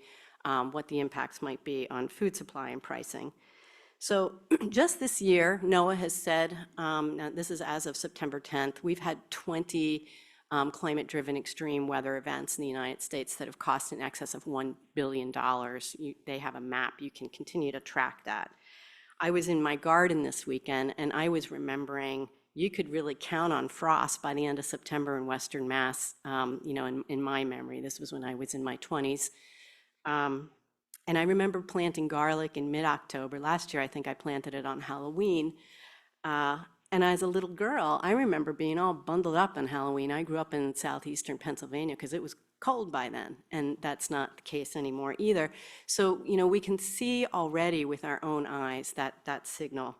what the impacts might be on food supply and pricing. So just this year, NOAA has said, now this is as of September 10th, we've had 20 climate-driven extreme weather events in the United States that have cost in excess of $1 billion. They have a map. You can continue to track that. I was in my garden this weekend, and I was remembering you could really count on frost by the end of September in Western Mass, in my memory. This was when I was in my 20s. And I remember planting garlic in mid-October. Last year, I think I planted it on Halloween. And as a little girl, I remember being all bundled up on Halloween. I grew up in southeastern Pennsylvania because it was cold by then, and that's not the case anymore either. So, we can see already with our own eyes that signal.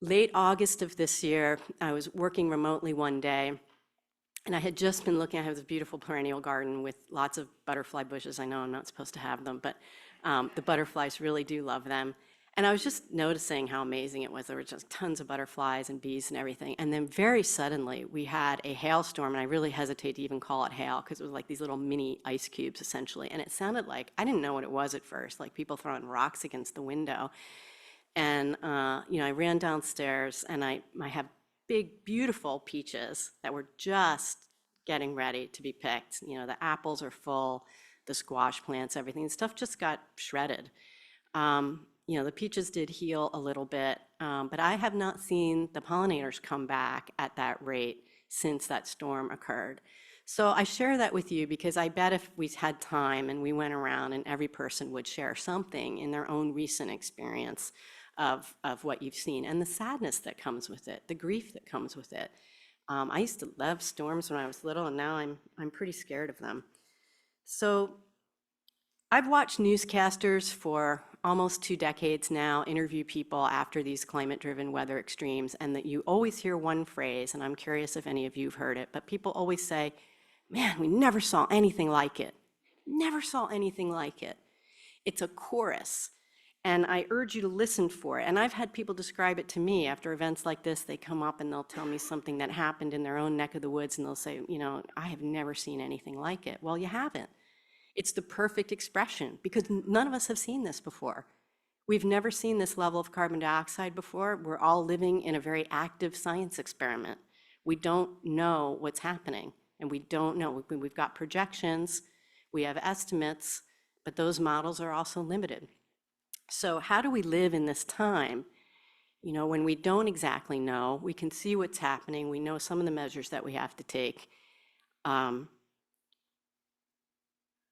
Late August of this year, I was working remotely one day, and I had just been looking. I have this beautiful perennial garden with lots of butterfly bushes. I know I'm not supposed to have them, but the butterflies really do love them. And I was just noticing how amazing it was. There were just tons of butterflies and bees and everything. And then very suddenly, we had a hailstorm, and I really hesitate to even call it hail because it was like these little mini ice cubes, essentially. And it sounded like, I didn't know what it was at first, like people throwing rocks against the window. And, I ran downstairs, and I have big, beautiful peaches that were just getting ready to be picked. The apples are full, the squash plants, everything. The stuff just got shredded. The peaches did heal a little bit, but I have not seen the pollinators come back at that rate since that storm occurred. So I share that with you because I bet if we had time and we went around and every person would share something in their own recent experience of what you've seen and the sadness that comes with it, the grief that comes with it. I used to love storms when I was little, and now I'm pretty scared of them. So I've watched newscasters for almost 2 decades now interview people after these climate-driven weather extremes, and that you always hear one phrase, and I'm curious if any of you have heard it, but people always say, man, we never saw anything like it. Never saw anything like it. It's a chorus, and I urge you to listen for it. And I've had people describe it to me after events like this. They come up and they'll tell me something that happened in their own neck of the woods, and they'll say, I have never seen anything like it. Well, you haven't. It's the perfect expression because none of us have seen this before. We've never seen this level of carbon dioxide before. We're all living in a very active science experiment. We don't know what's happening, and we don't know. We've got projections, we have estimates, but those models are also limited. So how do we live in this time? When we don't exactly know, we can see what's happening. We know some of the measures that we have to take.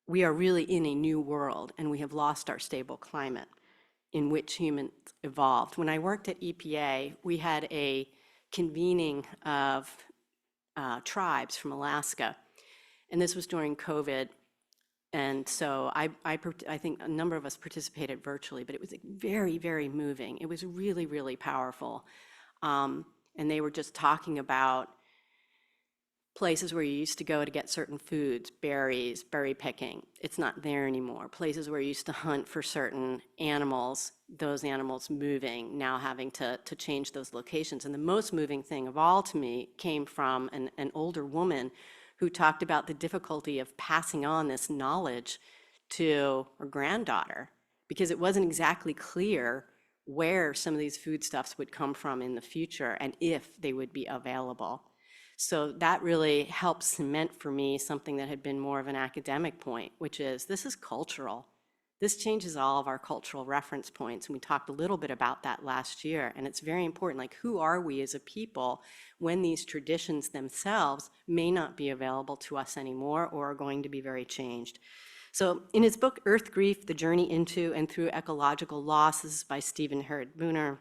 We are really in a new world, and we have lost our stable climate in which humans evolved. When I worked at EPA, we had a convening of tribes from Alaska, and this was during COVID. And so I think a number of us participated virtually, but it was very, very moving. It was really, really powerful. And they were just talking about places where you used to go to get certain foods, berries, berry picking. It's not there anymore. Places where you used to hunt for certain animals, those animals moving, now having to change those locations. And the most moving thing of all to me came from an older woman who talked about the difficulty of passing on this knowledge to her granddaughter, because it wasn't exactly clear where some of these foodstuffs would come from in the future and if they would be available. So that really helped cement for me something that had been more of an academic point, which is this is cultural. This changes all of our cultural reference points, and we talked a little bit about that last year, and it's very important, like who are we as a people when these traditions themselves may not be available to us anymore or are going to be very changed. So in his book, Earth Grief, The Journey Into and Through Ecological Losses by Stephen Herod-Booner,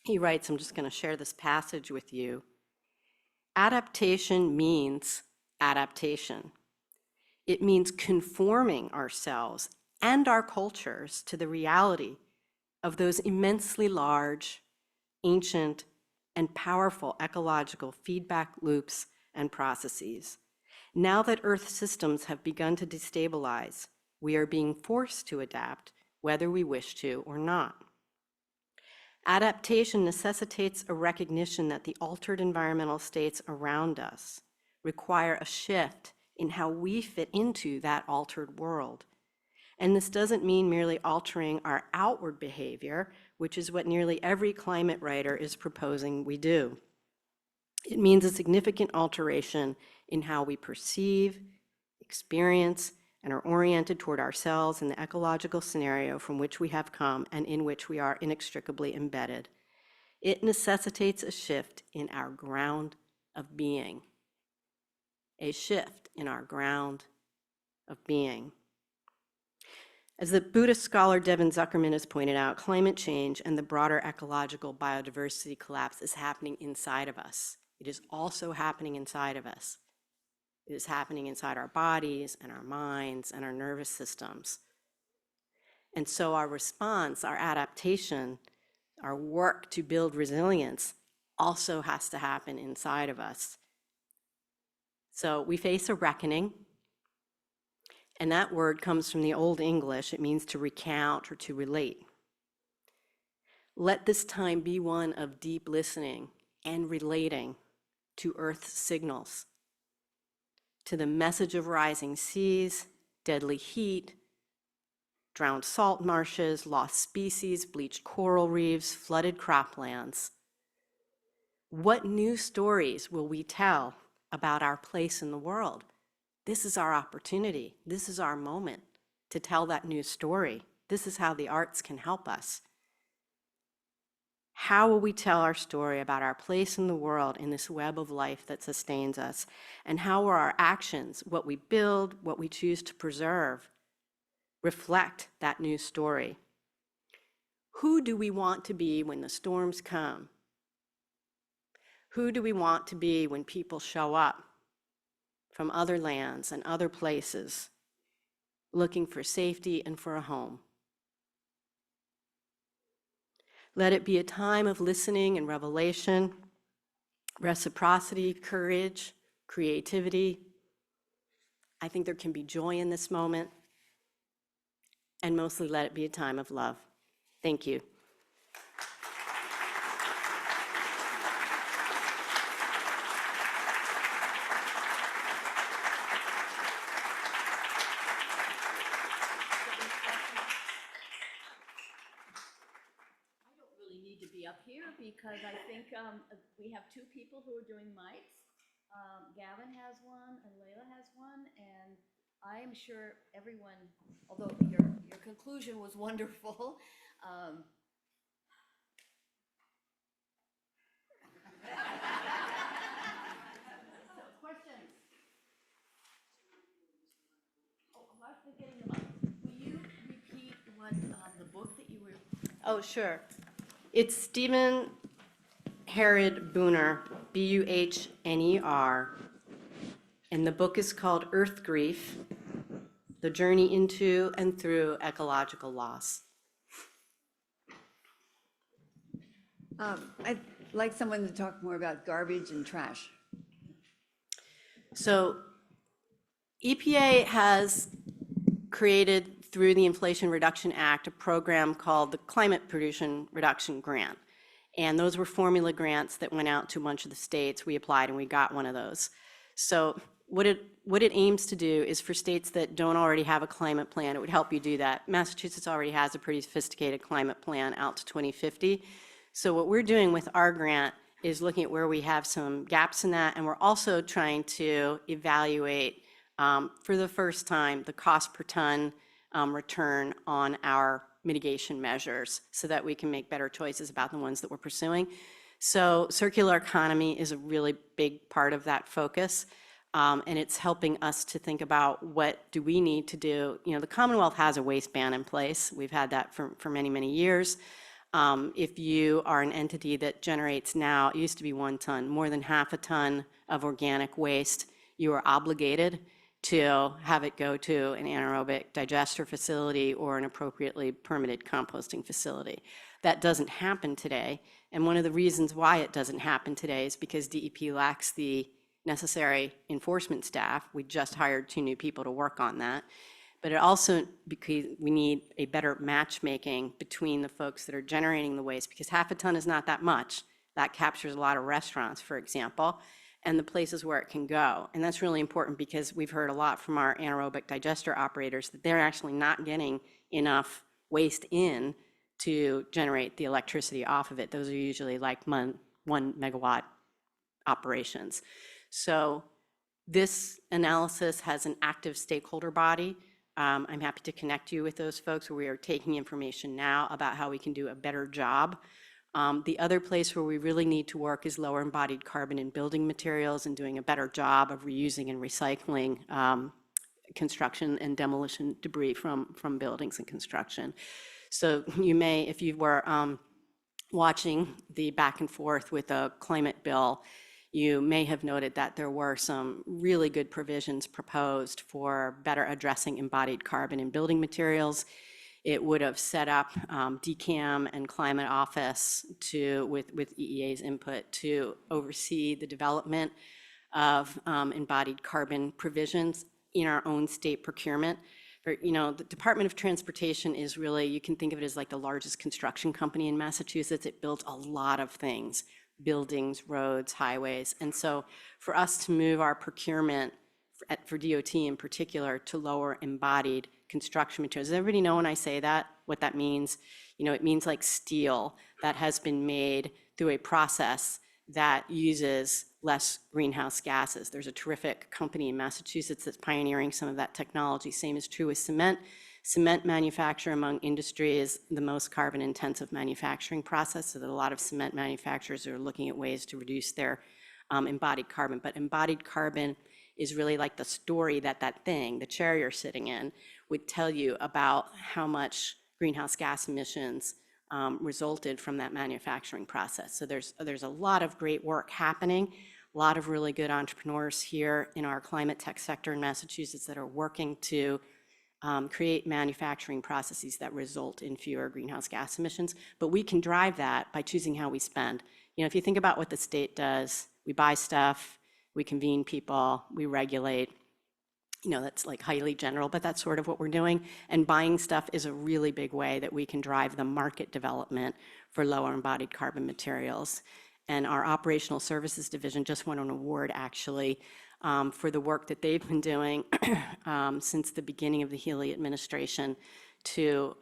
he writes, I'm just going to share this passage with you. Adaptation means adaptation. It means conforming ourselves and our cultures to the reality of those immensely large, ancient, and powerful ecological feedback loops and processes. Now that Earth systems have begun to destabilize, we are being forced to adapt, whether we wish to or not. Adaptation necessitates a recognition that the altered environmental states around us require a shift in how we fit into that altered world. And this doesn't mean merely altering our outward behavior, which is what nearly every climate writer is proposing we do. It means a significant alteration in how we perceive, experience, and are oriented toward ourselves and the ecological scenario from which we have come and in which we are inextricably embedded. It necessitates a shift in our ground of being. A shift in our ground of being. As the Buddhist scholar Devin Zuckerman has pointed out, climate change and the broader ecological biodiversity collapse is happening inside of us. It is also happening inside of us. It is happening inside our bodies and our minds and our nervous systems. And so our response, our adaptation, our work to build resilience also has to happen inside of us. So we face a reckoning, and that word comes from the Old English. It means to recount or to relate. Let this time be one of deep listening and relating to Earth's signals, to the message of rising seas, deadly heat, drowned salt marshes, lost species, bleached coral reefs, flooded croplands. What new stories will we tell about our place in the world? This is our opportunity. This is our moment to tell that new story. This is how the arts can help us. How will we tell our story about our place in the world in this web of life that sustains us? And how will our actions, what we build, what we choose to preserve, reflect that new story? Who do we want to be when the storms come? Who do we want to be when people show up from other lands and other places, looking for safety and for a home? Let it be a time of listening and revelation, reciprocity, courage, creativity. I think there can be joy in this moment, and mostly let it be a time of love. Thank you. Really need to be up here because I think we have two people who are doing mics. Gavin has one and Layla has one, and I am sure everyone, although your conclusion was wonderful. So questions? Oh, I was forgetting the mic. Will you repeat what the book that you were? Oh, sure. It's Stephen Herod Buhner, Buhner, and the book is called Earth Grief, The Journey into and Through Ecological Loss. I'd like someone to talk more about garbage and trash. So EPA has created, through the Inflation Reduction Act, a program called the Climate Pollution Reduction Grant. And those were formula grants that went out to a bunch of the states. We applied and we got one of those. So what it aims to do is for states that don't already have a climate plan, it would help you do that. Massachusetts already has a pretty sophisticated climate plan out to 2050. So what we're doing with our grant is looking at where we have some gaps in that, and we're also trying to evaluate for the first time the cost per ton return on our mitigation measures so that we can make better choices about the ones that we're pursuing. So circular economy is a really big part of that focus, and it's helping us to think about what do we need to do. You know, the Commonwealth has a waste ban in place. We've had that for many, many years. If you are an entity that generates now, it used to be 1 ton, more than half a ton of organic waste, you are obligated to have it go to an anaerobic digester facility or an appropriately permitted composting facility. That doesn't happen today, and one of the reasons why it doesn't happen today is because DEP lacks the necessary enforcement staff. We just hired 2 new people to work on that. But it also, because we need a better matchmaking between the folks that are generating the waste, because half a ton is not that much. That captures a lot of restaurants, for example, and the places where it can go. And that's really important because we've heard a lot from our anaerobic digester operators that they're actually not getting enough waste in to generate the electricity off of it. Those are usually like 1 megawatt operations. So this analysis has an active stakeholder body. I'm happy to connect you with those folks where we are taking information now about how we can do a better job. The other place where we really need to work is lower embodied carbon in building materials and doing a better job of reusing and recycling construction and demolition debris from buildings and construction. So you may, if you were watching the back and forth with a climate bill, you may have noted that there were some really good provisions proposed for better addressing embodied carbon in building materials. It would have set up DCAM and Climate Office with EEA's input to oversee the development of embodied carbon provisions in our own state procurement. The Department of Transportation is really, you can think of it as like the largest construction company in Massachusetts. It builds a lot of things, buildings, roads, highways. And so for us to move our procurement for DOT in particular to lower embodied construction materials. Does everybody know when I say that, what that means? It means like steel that has been made through a process that uses less greenhouse gases. There's a terrific company in Massachusetts that's pioneering some of that technology. Same is true with cement. Cement manufacture among industry is the most carbon intensive manufacturing process, so that a lot of cement manufacturers are looking at ways to reduce their embodied carbon. But embodied carbon is really like the story that thing, the chair you're sitting in, would tell you about how much greenhouse gas emissions resulted from that manufacturing process. So there's a lot of great work happening, a lot of really good entrepreneurs here in our climate tech sector in Massachusetts that are working to create manufacturing processes that result in fewer greenhouse gas emissions. But we can drive that by choosing how we spend. If you think about what the state does, we buy stuff, we convene people, we regulate. That's like highly general, but that's sort of what we're doing. And buying stuff is a really big way that we can drive the market development for lower embodied carbon materials. And our operational services division just won an award actually for the work that they've been doing since the beginning of the Healy administration to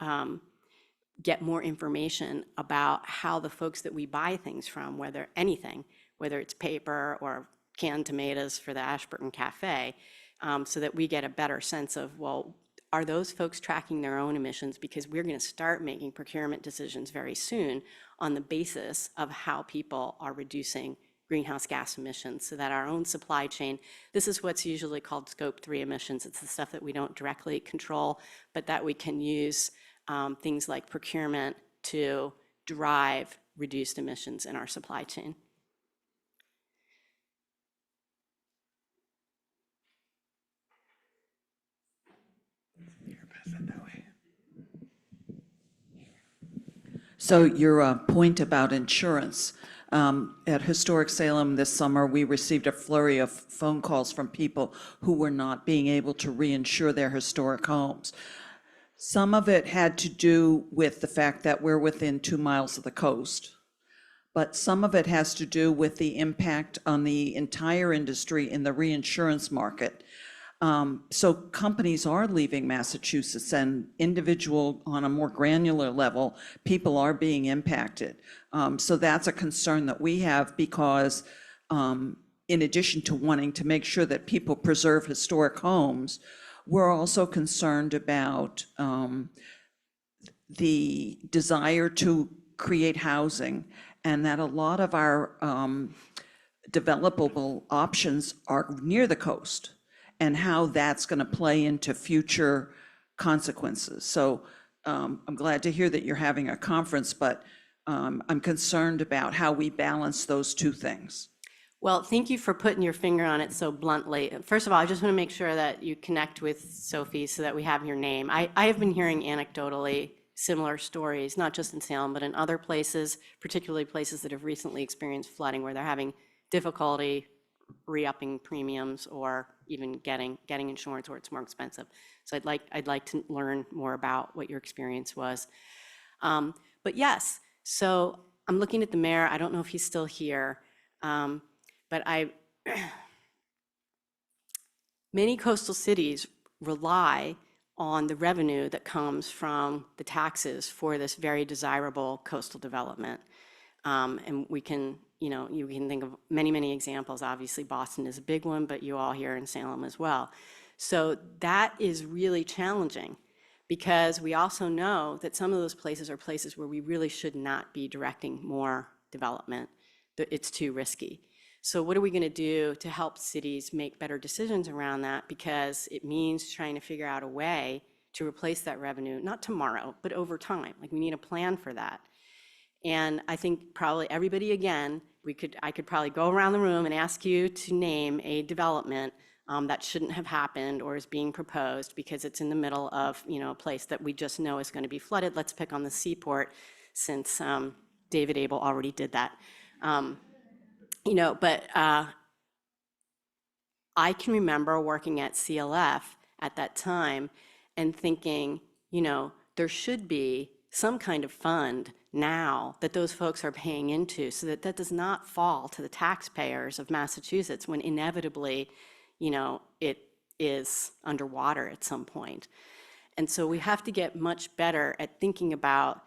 get more information about how the folks that we buy things from, whether it's paper or canned tomatoes for the Ashburton Cafe, so that we get a better sense of, well, are those folks tracking their own emissions? Because we're going to start making procurement decisions very soon on the basis of how people are reducing greenhouse gas emissions, so that our own supply chain, this is what's usually called scope 3 emissions. It's the stuff that we don't directly control, but that we can use things like procurement to drive reduced emissions in our supply chain. So your point about insurance, at Historic Salem this summer, we received a flurry of phone calls from people who were not being able to reinsure their historic homes. Some of it had to do with the fact that we're within 2 miles of the coast, but some of it has to do with the impact on the entire industry in the reinsurance market. So companies are leaving Massachusetts, and individual, on a more granular level, people are being impacted. So that's a concern that we have because in addition to wanting to make sure that people preserve historic homes, we're also concerned about the desire to create housing, and that a lot of our developable options are near the coast, and how that's going to play into future consequences. So I'm glad to hear that you're having a conference, but I'm concerned about how we balance those two things. Well, thank you for putting your finger on it so bluntly. First of all, I just want to make sure that you connect with Sophie so that we have your name. I have been hearing anecdotally similar stories, not just in Salem, but in other places, particularly places that have recently experienced flooding where they're having difficulty re-upping premiums or even getting insurance, or it's more expensive. So I'd like to learn more about what your experience was. But yes, so I'm looking at the mayor. I don't know if he's still here, but many coastal cities rely on the revenue that comes from the taxes for this very desirable coastal development. And we can, you can think of many, many examples. Obviously, Boston is a big one, but you all here in Salem as well. So that is really challenging because we also know that some of those places are places where we really should not be directing more development. It's too risky. So what are we going to do to help cities make better decisions around that? Because it means trying to figure out a way to replace that revenue, not tomorrow, but over time. Like, we need a plan for that. And I think probably everybody, again, I could probably go around the room and ask you to name a development that shouldn't have happened or is being proposed because it's in the middle of, a place that we just know is going to be flooded. Let's pick on the seaport, since David Abel already did that. But I can remember working at CLF at that time, and thinking, there should be some kind of fund now that those folks are paying into so that that does not fall to the taxpayers of Massachusetts when inevitably, it is underwater at some point. And so we have to get much better at thinking about,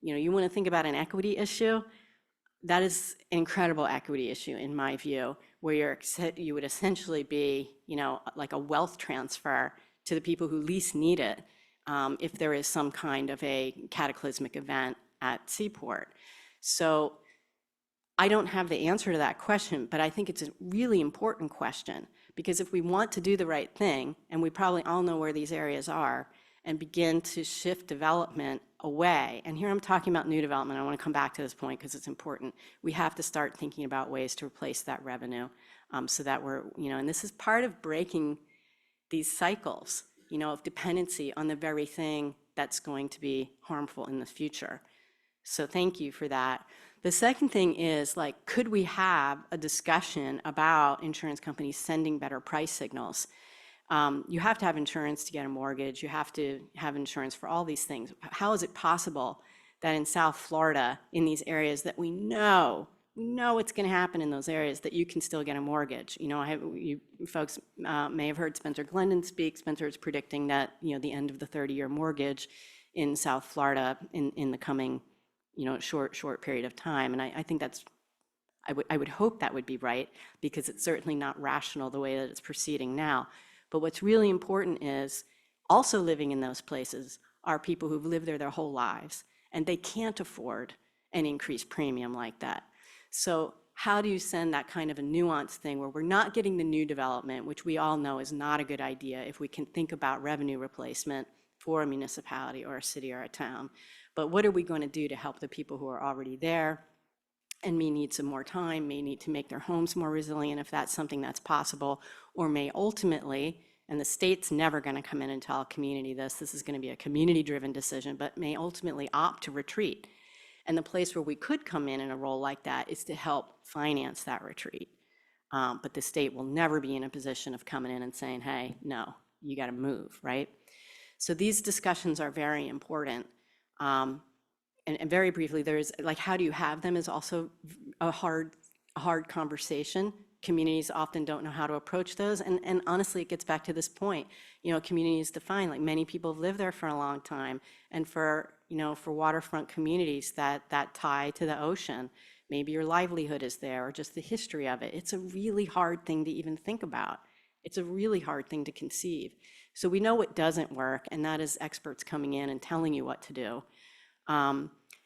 you want to think about an equity issue, that is an incredible equity issue in my view, where you would essentially be, like a wealth transfer to the people who least need it if there is some kind of a cataclysmic event at Seaport. So I don't have the answer to that question, but I think it's a really important question, because if we want to do the right thing, and we probably all know where these areas are, and begin to shift development away, and here I'm talking about new development, I want to come back to this point because it's important, we have to start thinking about ways to replace that revenue so that we're, and this is part of breaking these cycles, of dependency on the very thing that's going to be harmful in the future. So thank you for that. The second thing is, could we have a discussion about insurance companies sending better price signals? You have to have insurance to get a mortgage. You have to have insurance for all these things. How is it possible that in South Florida, in these areas that we know what's going to happen in those areas, that you can still get a mortgage? You folks may have heard Spencer Glendon speak. Spencer is predicting that, the end of the 30-year mortgage in South Florida in the coming, short period of time. And I think that's, I would hope that would be right, because it's certainly not rational the way that it's proceeding now. But what's really important is also living in those places are people who've lived there their whole lives, and they can't afford an increased premium like that. So how do you send that kind of a nuanced thing where we're not getting the new development, which we all know is not a good idea if we can think about revenue replacement for a municipality or a city or a town, but what are we going to do to help the people who are already there and may need some more time, may need to make their homes more resilient if that's something that's possible, or may ultimately, and the state's never going to come in and tell a community this is going to be a community-driven decision, but may ultimately opt to retreat. And the place where we could come in a role like that is to help finance that retreat. But the state will never be in a position of coming in and saying, hey, no, you got to move, right? So these discussions are very important. And very briefly, there's how do you have them is also a hard conversation. Communities often don't know how to approach those. And honestly, it gets back to this point. Community is defined, many people have lived there for a long time. And for waterfront communities that tie to the ocean, maybe your livelihood is there or just the history of it. It's a really hard thing to even think about. It's a really hard thing to conceive. So we know what doesn't work, and that is experts coming in and telling you what to do.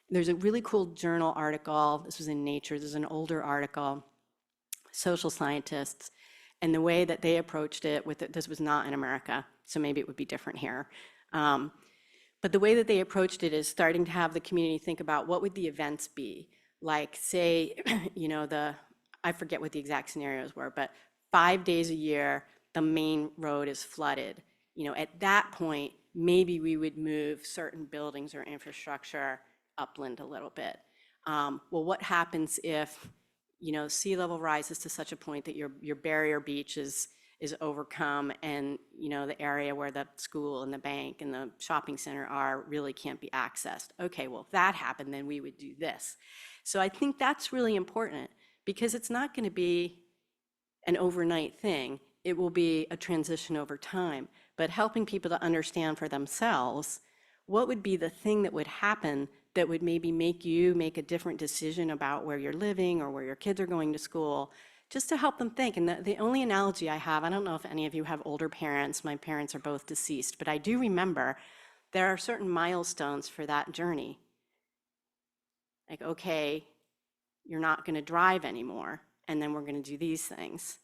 There's a really cool journal article, this was in Nature, this is an older article, social scientists, and the way that they approached it this was not in America, so maybe it would be different here. But the way that they approached it is starting to have the community think about what would the events be. Like say, I forget what the exact scenarios were, but 5 days a year, the main road is flooded. At that point, maybe we would move certain buildings or infrastructure upland a little bit. Well, what happens if, sea level rises to such a point that your barrier beach is overcome and, the area where the school and the bank and the shopping center are really can't be accessed? Okay, well, if that happened, then we would do this. So I think that's really important, because it's not going to be an overnight thing. It will be a transition over time, but helping people to understand for themselves what would be the thing that would happen that would maybe make you make a different decision about where you're living or where your kids are going to school, just to help them think. And the only analogy I have, I don't know if any of you have older parents, my parents are both deceased, but I do remember there are certain milestones for that journey. Like, okay, you're not going to drive anymore, and then we're going to do these things.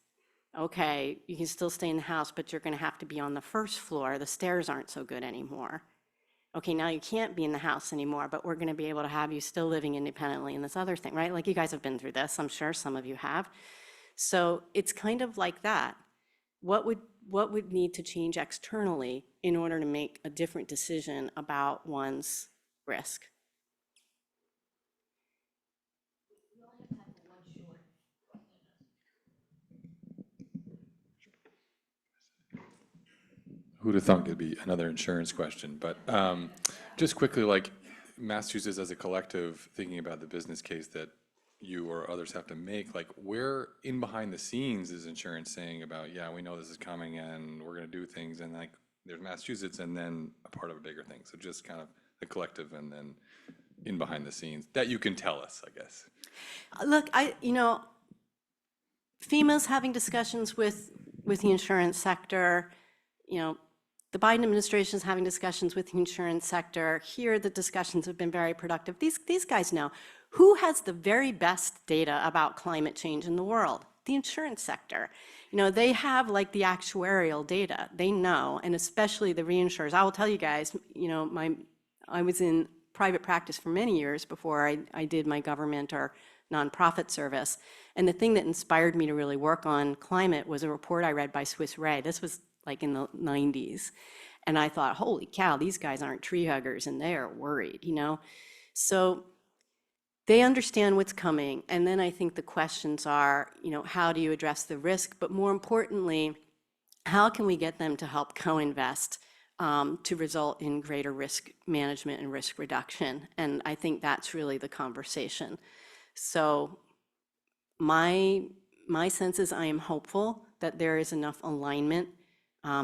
Okay, you can still stay in the house, but you're going to have to be on the first floor. The stairs aren't so good anymore. Okay, now you can't be in the house anymore, but we're going to be able to have you still living independently in this other thing, right? Like, you guys have been through this, I'm sure some of you have. So it's kind of like that. What would need to change externally in order to make a different decision about one's risk? who'd have thunk it'd be another insurance question, but just quickly, like Massachusetts as a collective, thinking about the business case that you or others have to make, like where in behind the scenes is insurance saying about, yeah, we know this is coming and we're gonna do things, and like there's Massachusetts and then a part of a bigger thing. So just kind of the collective and then in behind the scenes that you can tell us, I guess. Look, FEMA's having discussions with the insurance sector. The Biden administration is having discussions with the insurance sector. Here, the discussions have been very productive. These guys know who has the very best data about climate change in the world. The insurance sector. They have like the actuarial data. They know, and especially the reinsurers. I will tell you guys, I was in private practice for many years before I did my government or nonprofit service. And the thing that inspired me to really work on climate was a report I read by Swiss Re. This was like in the 90s. And I thought, holy cow, these guys aren't tree huggers and they are worried, So they understand what's coming. And then I think the questions are, how do you address the risk? But more importantly, how can we get them to help co-invest to result in greater risk management and risk reduction? And I think that's really the conversation. So my sense is I am hopeful that there is enough alignment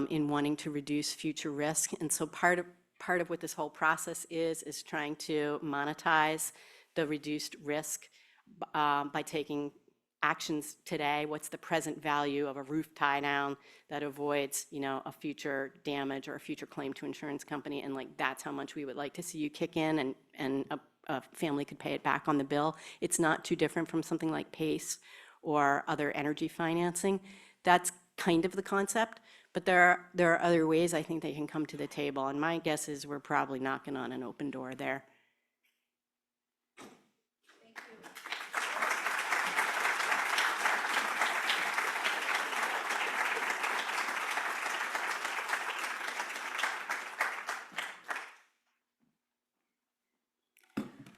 in wanting to reduce future risk. And so part of what this whole process is trying to monetize the reduced risk by taking actions today. What's the present value of a roof tie down that avoids, a future damage or a future claim to insurance company? And like, that's how much we would like to see you kick in, and a family could pay it back on the bill. It's not too different from something like PACE or other energy financing. That's kind of the concept, but there are other ways I think they can come to the table. And my guess is we're probably knocking on an open door there.